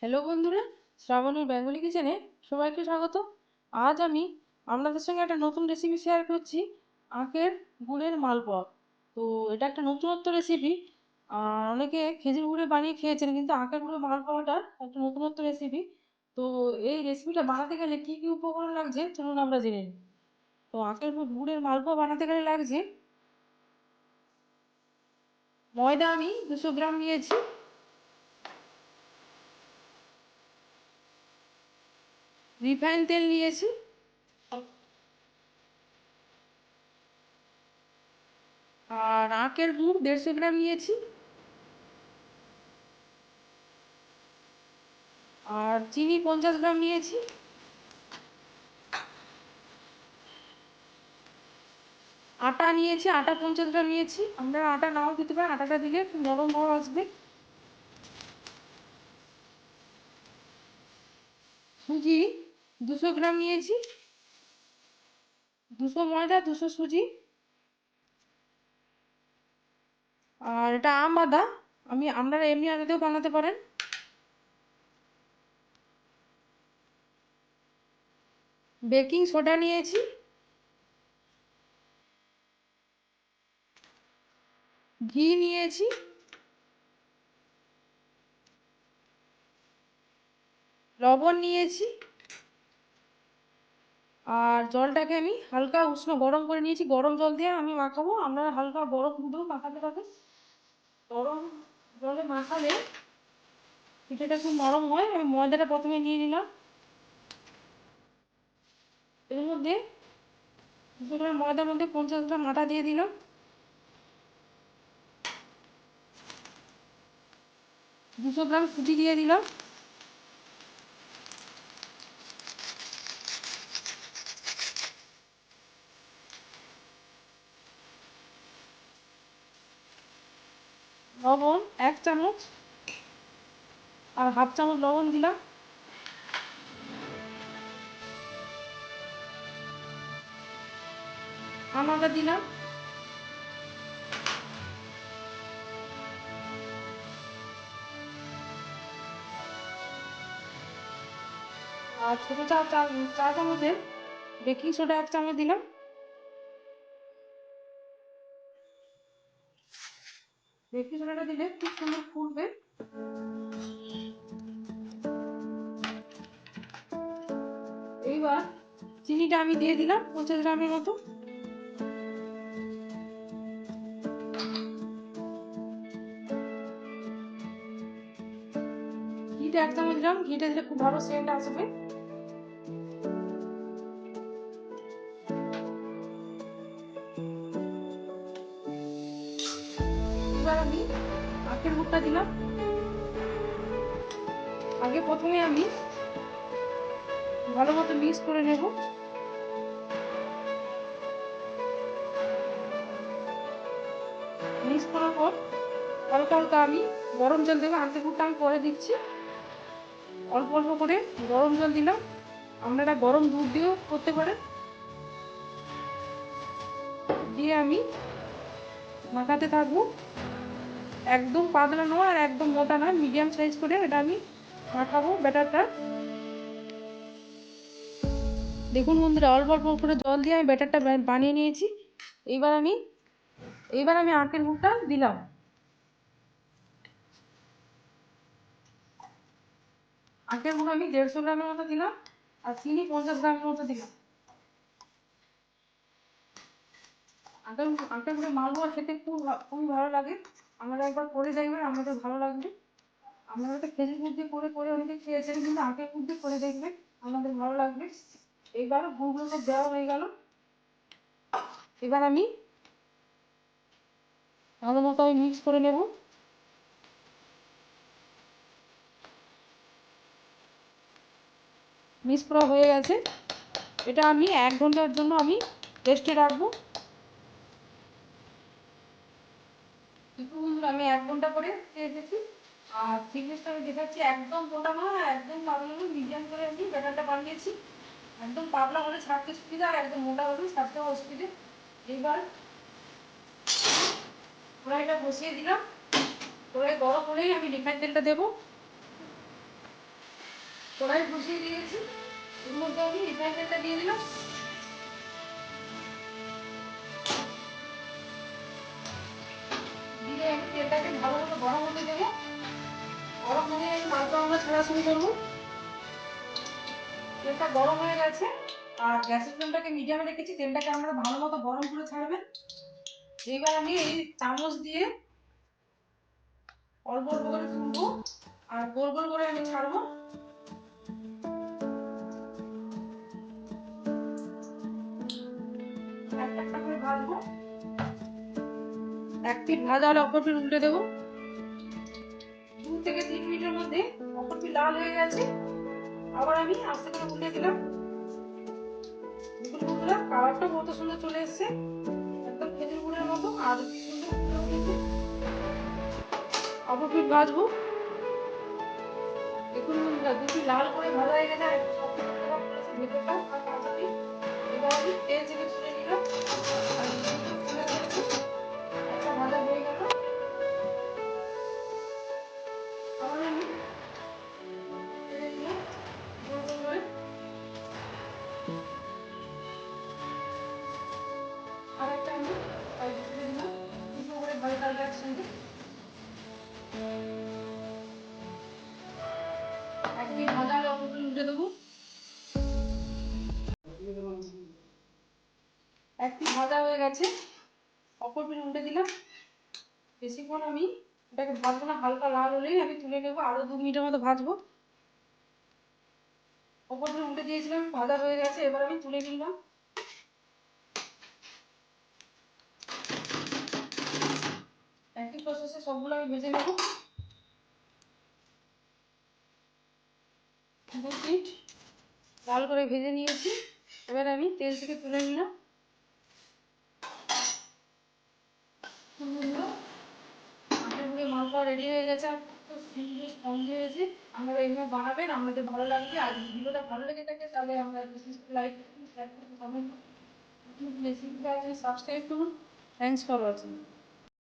Hello বন্ধুরা, শ্রাবণীর Bengali কিচেনে সবাইকে স্বাগত। আজ আমি আপনাদের সঙ্গে একটা নতুন রেসিপি শেয়ার করছি, আখের গুড়ের মালপোয়া। তো এটা একটা নতুনত্ব রেসিপি। আর অনেকে খেজুর গুড়ে বানিয়ে খেয়েছেন, কিন্তু আখের গুড়ের মালপোয়াটা একটা নতুনত্ব রেসিপি। তো এই রেসিপিটা বানাতে গেলে কী কী উপকরণ লাগছে চলুন আমরা জেনে নিই। তো আখের গুড়ের মালপোয়া বানাতে গেলে লাগছে ময়দা আমি 200 গ্রাম নিয়েছি, রিফাইন তেল নিয়েছি, আর আখের গুড় 150 গ্রাম নিয়েছি, আর চিনি 50 গ্রাম নিয়েছি, আটা নিয়েছি, আটা 50 গ্রাম নিয়েছি। আপনারা আটা নাও দিতে পারেন, আটাটা দিলে একটু নরম ভাব আসবে। সুজি 200 গ্রাম নিয়েছি, 200 ময়দা, 200 সুজি। আর এটা আম আদা, আপনারা এমনি আদাতেও বানাতে পারেন। বেকিং সোডা নিয়েছি, ঘি নিয়েছি, লবণ নিয়েছি, আর জলটাকে আমি হালকা উষ্ণ গরম করে নিয়েছি। গরম জল দিয়ে আমি মাখাবো, আপনারা হালকা গরম দুধেও মাখাতে পারবেন। গরম জলে মাখালে পিঠাটা খুব নরম হয়। আমি ময়দাটা প্রথমে নিয়ে নিলাম, এর মধ্যে 200 গ্রাম ময়দার মধ্যে 50 গ্রাম আটা দিয়ে দিলাম, 200 গ্রাম সুজি দিয়ে দিলাম, লবণ 1 চামচ, আর হাফ চামচ লবণ দিলাম, আম আদা দিলাম, আর ছোটো চা চামচের বেকিং সোডা 1 চামচ দিলাম। বেকিং সোডাটা দিলে খুব সুন্দর ফুলবে। এইবার চিনিটা আমি দিয়ে দিলাম 50 গ্রামের মতো। ঘিটা 1 চামচ দিলাম, ঘিটা দিলে খুব ভালো সেন্ট আসবে। এবার আমি আখের গুড়টা দিলাম। প্রথমে আমি ভালো মতো মিক্স করে নেব। মিক্স করার পর হালকা হালকা আমি গরম জল দেবো। আখের গুড়টা আমি পরে দিচ্ছি, অল্প অল্প করে গরম জল দিলাম। আপনারা গরম দুধ দিয়েও করতে পারেন। দিয়ে আমি মাখাতে থাকবো, একদম পাতলা নয় আর একদম মোটা নয়, মিডিয়াম সাইজ করে এটা আমি মাখাবো ব্যাটারটা। দেখুন বন্ধুরা, অল্প অল্প করে জল দিয়ে আমি ব্যাটারটা বানিয়ে নিয়েছি। এইবার আমি আখের গুড়টা দিলাম। আখের গুঁড়ো আমি 150 গ্রামের মতো দিলাম, আর চিনি 50 গ্রামের মতো দিলাম। আখের গুঁড়ো মালপোয়া খেতে খুবই ভালো লাগে। আপনারা একবার করে দেখবেন, আমাদের ভালো লাগবে। আপনারা তো খেজুর গুড় দিয়ে করে অনেকে খেয়েছেন, কিন্তু আখের গুড় দিয়ে করে দেখবেন, আমাদের ভালো লাগবে। এইবার গুড়গুলো সব দেওয়া হয়ে গেল। এবার আমি ভালো মতো আমি মিক্স করে নেব। মিক্স করা হয়ে গেছে। এটা আমি 1 ঘন্টার জন্য আমি রেস্টে রাখবো। বন্ধুরা, আমি 1 ঘন্টা করে রেখেছি। আর থিকনেসটা আমি দেখাচ্ছি, একদম মোটা নয় একদম পাতলা নয়, মিডিয়াম করে আমি ব্যাটারটা বানিয়েছি। একদম পাতলা হলে ছাড়তে সুবিধা, আর একদম মোটা হলে ছাড়তে অসুবিধে। এইবার কড়াইটা বসিয়ে দিলাম। কড়াই গরম হলেই আমি রিফাইন তেলটা দেবো। কড়াই বসিয়ে দিয়েছি, এর মধ্যে আমি রিফাইন তেলটা দিয়ে দিলাম। দিয়ে আমি তেলটাকে ভালো মতো গরম হতে দেবো। গরম হয়ে আমি মালপোয়া আমরা ছাড়া শুরু করবো। তেলটা গরম হয়ে গেছে, আর গ্যাসের ফ্লেমটাকে মিডিয়ামে রেখেছি। তেলটাকে আমরা ভালো মতো গরম করে ছাড়বেন। এইবার আমি এই চামচ দিয়ে অল্প অল্প করে তুলবো আর গোল গোল করে আমি ছাড়বো। একটা একটা করে ভাজবো। এক পিঠ ভাজা হলে অপর পিঠ উল্টে দেবো। 2 থেকে 3 মিনিটের মধ্যে অপর পিঠ লাল হয়ে গেছে। আবার আমি আস্তে করে উল্টে দিলাম। দেখুন বন্ধুরা, কালারটা কত সুন্দর চলে এসেছে, একদম খেজুর গুড়ের মতো। আর সুন্দর ফুলেও উঠেছে। অপর পিঠ ভাজবো। দেখুন বন্ধুরা, দুটি লাল করে ভাজা হয়ে গেছে। আর একটু শক্ত শক্ত ভাব করেছে ভেতরটাও আর কাঁচাটি। এবার আমি তেল থেকে তুলে নিলাম। আর সুন্দর ফুলে উঠেছে। একটা ভাজা হয়ে গেল। আবার আমি তেলে নিলাম গোল গোল করে। আর একটা আমি তুলে দিলাম। দুটো করে ভাজা থাকবে একসঙ্গে। এক পিঠ ভাজা হলে অপর পিঠ উল্টে দেবো। এক পিঠ ভাজা হয়ে গেছে, অপর পিঠ উল্টে দিলাম। বেশিক্ষণ আমি এটাকে ভাজবো না, হালকা লাল হলেই আমি তুলে নেবো। আরো 2 মিনিটের মতো ভাজবো। অপর পিঠ উল্টে দিয়েছিলাম, ভাজা হয়ে গেছে। এবার আমি তুলে নিলাম। একই প্রসেসে সবগুলো আমি ভেজে নেবো। 2 পিঠ লাল করে ভেজে নিয়েছি। এবার আমি তেল থেকে তুলে নিলাম। আটের গুঁড়ে মালপোয়া রেডি হয়ে গেছে। আর খুব সুন্দর স্পঞ্জি হয়েছে। আপনারা এইভাবে বানাবেন, আমাদের ভালো লাগবে। আর যদি ভিডিওটা ভালো লেগে থাকে তাহলে আমরা লাইক করুন, শেয়ার করুন, কমেন্ট করুন, রেসিপিটা সাবস্ক্রাইব করুন। Thanks for watching.